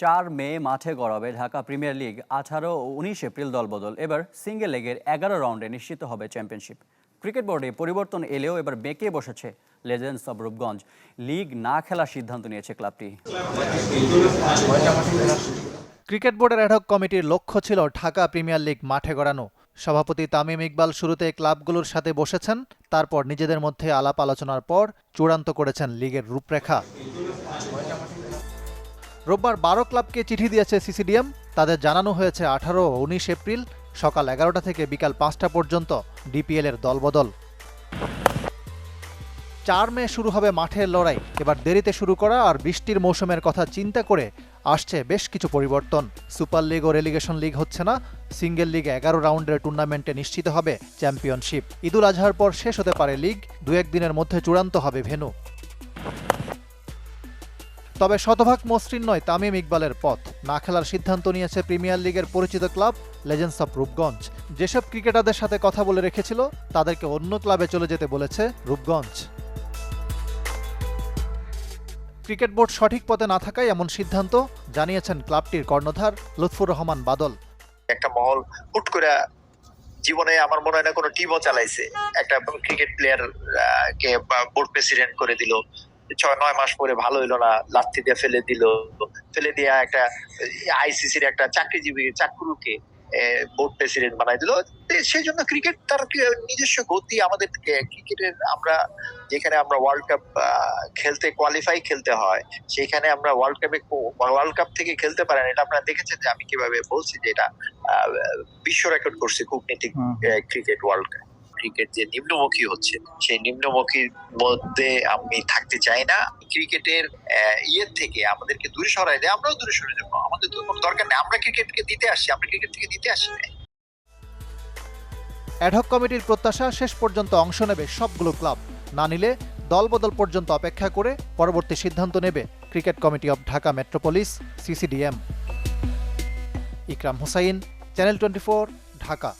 4 মে মাঠে গড়াবে Dhaka premier league. 18 ও 19 April দলবদল। এবার single লেগের 11 রাউন্ডে নিশ্চিত হবে চ্যাম্পিয়নশিপ। ক্রিকেট বোর্ডে পরিবর্তন এলেও এবার বেঁকে বসেছে লেজেন্ডস অব রূপগঞ্জ। লিগ না খেলার সিদ্ধান্ত নিয়েছে ক্লাবটি। ক্রিকেট বোর্ডের অ্যাডহক কমিটির লক্ষ্য ছিল ঢাকা প্রিমিয়ার লিগ মাঠে গড়ানো। সভাপতি তামিম ইকবাল শুরুতে ক্লাবগুলোর সাথে বসেছেন, তারপর নিজেদের মধ্যে আলাপ আলোচনার পর চূড়ান্ত করেছেন লিগের রূপরেখা। রোববার 12 ক্লাবকে চিঠি দিয়েছে সিসিডিএম। তাদের জানানো হয়েছে 18 ও 19 এপ্রিল সকাল 11টা থেকে বিকাল 5টা পর্যন্ত ডিপিএল এর দলবদল। 4 মে শুরু হবে মাঠের লড়াই। এবার দেরিতে শুরু করা আর বৃষ্টির মৌসুমের কথা চিন্তা করে আসছে বেশ কিছু পরিবর্তন। সুপার লিগ ও রেলিগেশন লিগ হচ্ছে না। সিঙ্গেল লিগে 11 রাউন্ডের টুর্নামেন্টে নিশ্চিত হবে চ্যাম্পিয়নশিপ। ঈদুল আজহার পর শেষ হতে পারে লিগ। 2-1 দিনের মধ্যে চূড়ান্ত হবে ভেন্যু। তবে শতভাগ মসৃণ নয় তামিম ইকবালের পথ। না খেলার সিদ্ধান্ত নিয়েছে প্রিমিয়ার লিগের পরিচিত ক্লাব লেজেন্ডস অব রূপগঞ্জ। যেসব ক্রিকেটারদের সাথে কথা বলে রেখেছিল তাদেরকে অন্য ক্লাবে চলে যেতে বলেছে রূপগঞ্জ। ক্রিকেট বোর্ড সঠিক পথে না থাকায় এমন সিদ্ধান্ত জানিয়েছেন ক্লাবটির কর্ণধার লুৎফুর রহমান বাদল। একটা মহল হুট করে জীবনে আমার মনে হয় না কোনো টিমও চালাইছে, একটা ক্রিকেট প্লেয়ার কে বোর্ড প্রেসিডেন্ট করে দিল, 6-9 মাস পরে ভালো হইলো না, লাথি দিয়ে ফেলে দিয়ে একটা আইসিসির একটা চাকরুকে বোর্ড প্রেসিডেন্ট বানাই দিল। সেই জন্য ক্রিকেট তার নিজস্ব গতি, আমাদের ক্রিকেটের আমরা যেখানে আমরা ওয়ার্ল্ড কাপ খেলতে হয়, সেখানে আমরা ওয়ার্ল্ড কাপ থেকে খেলতে পারেন। এটা আপনারা দেখেছেন যে আমি কিভাবে বলছি যে এটা বিশ্ব রেকর্ড করছে কূটনীতিক ক্রিকেট ওয়ার্ল্ড কাপ। ক্রিকেট যে নিম্নমুখী হচ্ছে, সেই নিম্নমুখীর মধ্যে আমি থাকতে চাই না। ক্রিকেটের ইয়ের থেকে আমাদেরকে দূরে সরাই দেয়, আমরাও দূরে সরে যাবো। আমাদের তো কোনো দরকার নেই, আমরা ক্রিকেট থেকে দিতে আসি না। অ্যাডহক কমিটির প্রত্যাশা শেষ পর্যন্ত অংশ নেবে সবগুলো ক্লাব। না নিলে দলবদল পর্যন্ত অপেক্ষা করে পরবর্তী সিদ্ধান্ত নেবে cricket committee of Dhaka metropolis CCDM. Ikram Hussain, channel 24, Dhaka.